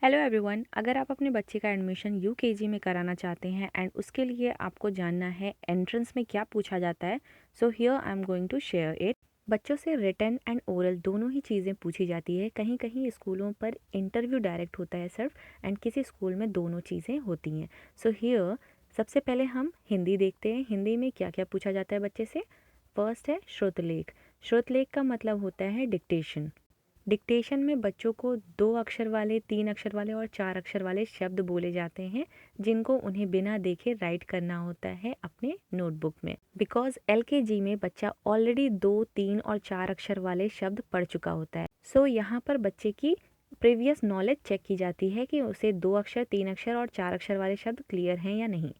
Hello everyone, अगर आप अपने बच्चे का एडमिशन यूकेजी में कराना चाहते हैं एंड उसके लिए आपको जानना है एंट्रेंस में क्या पूछा जाता है, so here I am going to share it. बच्चों से रिटन एंड ओरल दोनों ही चीज़ें पूछी जाती है। कहीं कहीं स्कूलों पर इंटरव्यू डायरेक्ट होता है सिर्फ, एंड किसी स्कूल में दोनों चीज़ें होती हैं। सो हियर सबसे पहले हम हिंदी देखते हैं। हिंदी में क्या क्या पूछा जाता है बच्चे से। फर्स्ट है श्रुतलेख। श्रुतलेख का मतलब होता है डिक्टेशन। डिक्टेशन में बच्चों को 2 अक्षर वाले, 3 अक्षर वाले और 4 अक्षर वाले शब्द बोले जाते हैं, जिनको उन्हें बिना देखे राइट करना होता है अपने नोटबुक में। बिकॉज एलकेजी में बच्चा ऑलरेडी 2, 3 और 4 अक्षर वाले शब्द पढ़ चुका होता है। सो यहाँ पर बच्चे की प्रीवियस नॉलेज चेक की जाती है कि उसे 2 अक्षर, 3 अक्षर और 4 अक्षर वाले शब्द क्लियर हैं या नहीं।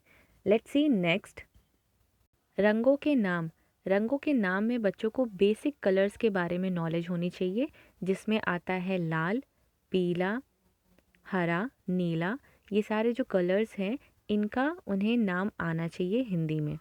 Let's see next. रंगों के नाम। रंगों के नाम में बच्चों को बेसिक कलर्स के बारे में नॉलेज होनी चाहिए, जिसमें आता है लाल, पीला, हरा, नीला। ये सारे जो कलर्स हैं इनका उन्हें नाम आना चाहिए हिंदी में।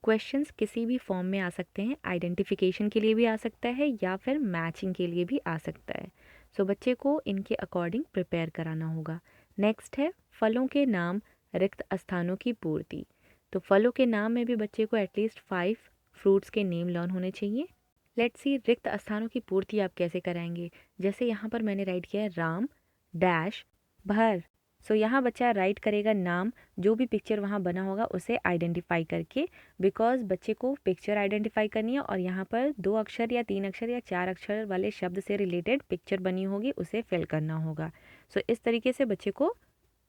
क्वेश्चंस किसी भी फॉर्म में आ सकते हैं। आइडेंटिफिकेशन के लिए भी आ सकता है या फिर मैचिंग के लिए भी आ सकता है। सो बच्चे को इनके अकॉर्डिंग प्रिपेयर कराना होगा। नेक्स्ट है फलों के नाम, रिक्त स्थानों की पूर्ति। तो फलों के नाम में भी बच्चे को एटलीस्ट 5 फ्रूट्स के नेम लर्न होने चाहिए। लेट्स सी रिक्त स्थानों की पूर्ति आप कैसे कराएंगे। जैसे यहाँ पर मैंने राइट किया है राम डैश भर। सो यहाँ बच्चा राइट करेगा नाम, जो भी पिक्चर वहाँ बना होगा उसे आइडेंटिफाई करके। बिकॉज बच्चे को पिक्चर आइडेंटिफाई करनी है और यहाँ पर 2 अक्षर या 3 अक्षर या 4 अक्षर वाले शब्द से रिलेटेड पिक्चर बनी होगी, उसे फिल करना होगा। सो इस तरीके से बच्चे को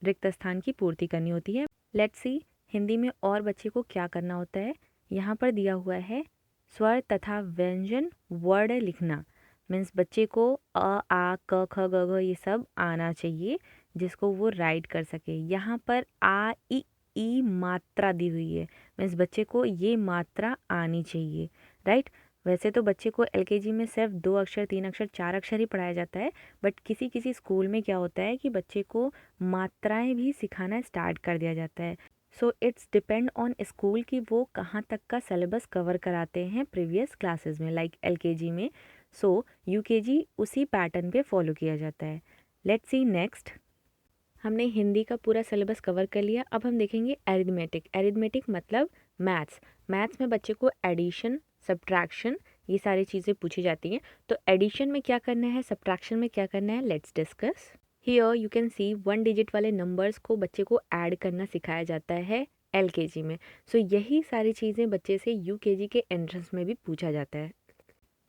रिक्त स्थान की पूर्ति करनी होती है। लेट्स सी हिंदी में और बच्चे को क्या करना होता है। यहाँ पर दिया हुआ है स्वर तथा व्यंजन वर्ड लिखना। मीन्स बच्चे को अ आ क ख ग घ ये सब आना चाहिए, जिसको वो राइट कर सके। यहाँ पर आ ई मात्रा दी हुई है, मीन्स बच्चे को ये मात्रा आनी चाहिए, राइट। वैसे तो बच्चे को एलकेजी में सिर्फ 2 अक्षर, 3 अक्षर, 4 अक्षर ही पढ़ाया जाता है, बट किसी किसी स्कूल में क्या होता है कि बच्चे को मात्राएं भी सिखाना स्टार्ट कर दिया जाता है। So it's depend on school कि वो कहाँ तक का सिलेबस कवर कराते हैं प्रीवियस क्लासेस में, लाइक एलकेजी में। सो यूकेजी उसी पैटर्न पे फॉलो किया जाता है। Let's see next. हमने हिंदी का पूरा सिलेबस कवर कर लिया। अब हम देखेंगे एरिथमेटिक। एरिथमेटिक मतलब मैथ्स। मैथ्स में बच्चे को एडिशन, सब्ट्रैक्शन ये सारी चीज़ें पूछी जाती हैं। तो एडिशन में क्या करना है, सब्ट्रैक्शन में क्या करना है, let's discuss. Here you can see 1 digit वाले नंबर्स को बच्चे को ऐड करना सिखाया जाता है एलकेजी में। सो यही सारी चीज़ें बच्चे से यूकेजी के एंट्रेंस में भी पूछा जाता है,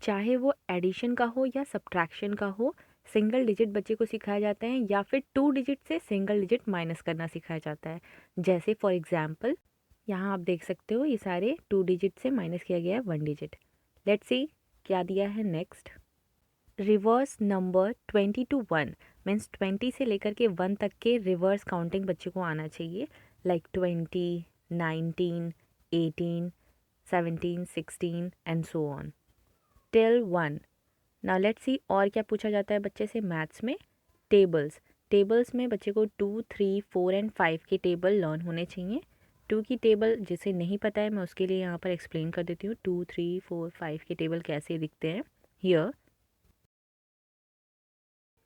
चाहे वो एडिशन का हो या सब्ट्रैक्शन का हो। सिंगल डिजिट बच्चे को सिखाया जाता है या फिर 2 डिजिट से सिंगल डिजिट माइनस करना सिखाया जाता है। जैसे फॉर एग्जाम्पल यहाँ आप देख सकते हो ये सारे 2 डिजिट से माइनस किया गया है 1 डिजिट। लेट्स सी क्या दिया है next. Reverse number 20 to 1 means 20 से लेकर के 1 तक के रिवर्स काउंटिंग बच्चे को आना चाहिए, like 20, 19, 18, 17, 16 and so on till 1। Now let's सी और क्या पूछा जाता है बच्चे से मैथ्स में। टेबल्स। टेबल्स में बच्चे को 2, 3, 4 एंड 5 के टेबल लर्न होने चाहिए। 2 की टेबल जिसे नहीं पता है मैं उसके लिए यहाँ पर एक्सप्लेन कर देती हूँ। 2, 3, 4, 5 के टेबल कैसे दिखते हैं हियर।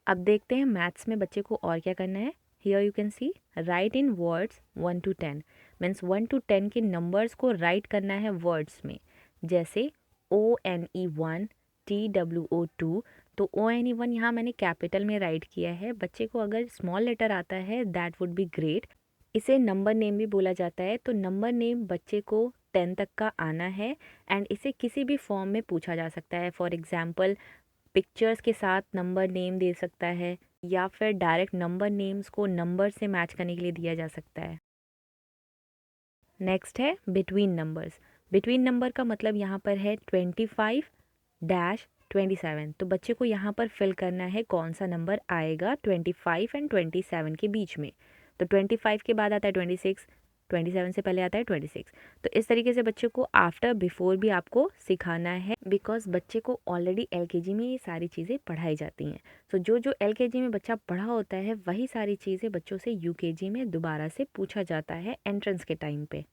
अब देखते हैं मैथ्स में बच्चे को और क्या करना है। Here you can see right in words 1 to 10 means 1 to 10 के नंबर्स को राइट करना है वर्ड्स में। जैसे ONE1, TWO2। तो ONE1 यहाँ मैंने कैपिटल में राइट किया है। बच्चे को अगर स्मॉल लेटर आता है दैट वुड बी ग्रेट। इसे नंबर नेम भी बोला जाता है। तो नंबर नेम बच्चे को 10 तक का आना है एंड इसे किसी भी फॉर्म में पूछा जा सकता है। फॉर एग्जाम्पल पिक्चर्स के साथ नंबर नेम दे सकता है या फिर डायरेक्ट नंबर नेम्स को नंबर से मैच करने के लिए दिया जा सकता है। नेक्स्ट है बिटवीन नंबर्स। बिटवीन नंबर का मतलब यहाँ पर है 25-27। तो बच्चे को यहाँ पर फिल करना है कौन सा नंबर आएगा 25 एंड 27 के बीच में। तो 25 के बाद आता है 26, 27 से पहले आता है 26। तो इस तरीके से बच्चे को आफ्टर बिफोर भी आपको सिखाना है, बिकॉज बच्चे को ऑलरेडी एलकेजी में ये सारी चीज़ें पढ़ाई जाती हैं। सो जो जो एलकेजी में बच्चा पढ़ा होता है वही सारी चीज़ें बच्चों से यूकेजी में दोबारा से पूछा जाता है एंट्रेंस के टाइम पे।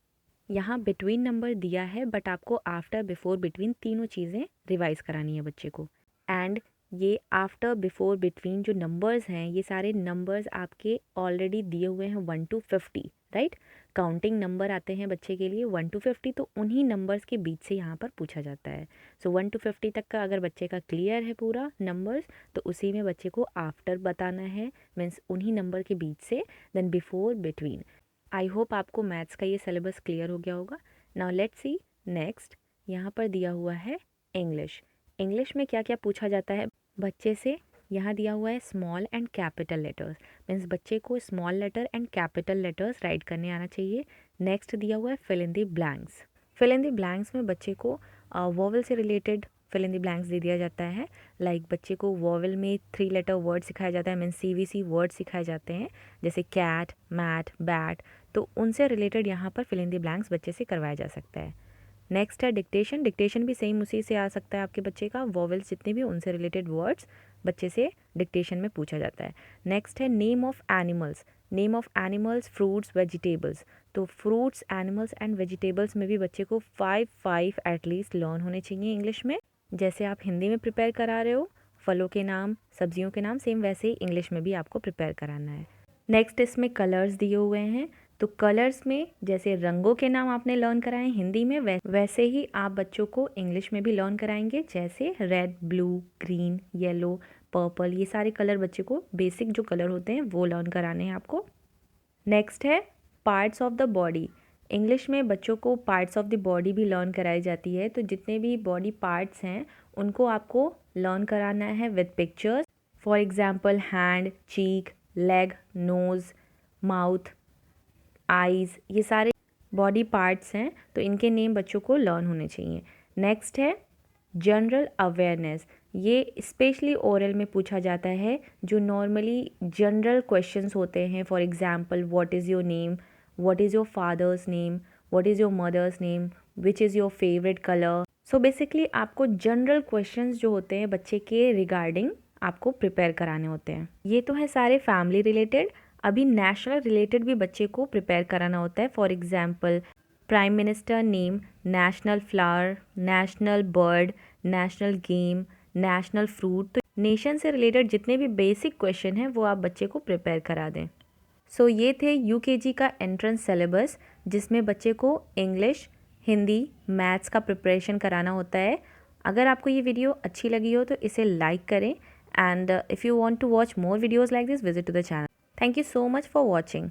यहाँ बिटवीन नंबर दिया है बट आपको आफ्टर, बिफोर, बिटवीन तीनों चीज़ें रिवाइज करानी है बच्चे को। एंड ये आफ्टर, बिफोर, बिटवीन जो नंबर्स हैं ये सारे नंबर्स आपके ऑलरेडी दिए हुए हैं 1 to 50, राइट। काउंटिंग नंबर आते हैं बच्चे के लिए 1 to 50, तो उन्हीं नंबर्स के बीच से यहाँ पर पूछा जाता है। सो 1 to 50 तक का अगर बच्चे का क्लियर है पूरा नंबर्स, तो उसी में बच्चे को आफ्टर बताना है, मीन्स उन्हीं नंबर के बीच से, then before, between. I hope आपको मैथ्स का ये सिलेबस क्लियर हो गया होगा। Now let's see next. यहाँ पर दिया हुआ है इंग्लिश। इंग्लिश में क्या क्या पूछा जाता है बच्चे से। यहाँ दिया हुआ है small and capital letters, means बच्चे को small letter and capital letters write करने आना चाहिए। नेक्स्ट दिया हुआ है fill in the blanks. Fill in the blanks में बच्चे को वोवल से related fill in the blanks दे दिया जाता है। लाइक बच्चे को वोवल में 3 लेटर वर्ड सिखाया जाता है, मीन्स CVC वर्ड सिखाए जाते हैं, जैसे कैट, मैट, बैट, तो उनसे रिलेटेड यहाँ पर फिल इन द ब्लैंक्स बच्चे से करवाया जा सकता है। नेक्स्ट है डिक्टेशन। डिक्टेशन भी सेम उसी से आ सकता है आपके बच्चे का, वोवेल्स जितने भी उनसे रिलेटेड वर्ड्स बच्चे से डिक्टेशन में पूछा जाता है। नेक्स्ट है name of animals. Name of animals, fruits, vegetables, तो फ्रूट्स, एनिमल्स एंड वेजिटेबल्स में भी बच्चे को 5 एटलीस्ट लर्न होने चाहिए इंग्लिश में। जैसे आप हिंदी में प्रिपेयर करा रहे हो फलों के नाम, सब्जियों के नाम, सेम वैसे ही इंग्लिश में भी आपको प्रिपेयर कराना है। नेक्स्ट इसमें कलर्स दिए हुए हैं, तो कलर्स में जैसे रंगों के नाम आपने लर्न कराए हिंदी में, वैसे ही आप बच्चों को इंग्लिश में भी लर्न कराएंगे, जैसे red, blue, green, yellow, purple, ये सारे कलर बच्चे को बेसिक जो कलर होते हैं वो लर्न कराने हैं आपको। नेक्स्ट है parts of the body. English में बच्चों को पार्ट्स ऑफ द बॉडी भी लर्न कराई जाती है, तो जितने भी बॉडी पार्ट्स हैं उनको आपको लर्न कराना है with pictures. For example hand, cheek, leg, nose, mouth, eyes, ये सारे बॉडी पार्ट्स हैं, तो इनके नेम बच्चों को लर्न होने चाहिए। नेक्स्ट है जनरल अवेयरनेस। ये स्पेशली ओरल में पूछा जाता है, जो नॉर्मली जनरल क्वेश्चंस होते हैं। For example what is your name, what is your father's name, what is your mother's name, which is your favourite colour. So basically आपको जनरल क्वेश्चंस जो होते हैं बच्चे के रिगार्डिंग आपको प्रिपेयर कराने होते हैं। ये तो है सारे फैमिली रिलेटेड। अभी नेशनल रिलेटेड भी बच्चे को प्रिपेयर कराना होता है। For example prime minister name, national flower, national bird, national game, national fruit, तो नेशन से रिलेटेड जितने भी बेसिक क्वेश्चन हैं वो आप बच्चे को प्रिपेयर करा दें। सो ये थे UKG का एंट्रेंस सिलेबस, जिसमें बच्चे को इंग्लिश, हिंदी, मैथ्स का प्रिपरेशन कराना होता है। अगर आपको ये वीडियो अच्छी लगी हो तो इसे लाइक करें, and if you want to watch more videos like this, visit to the channel. Thank you so much for watching.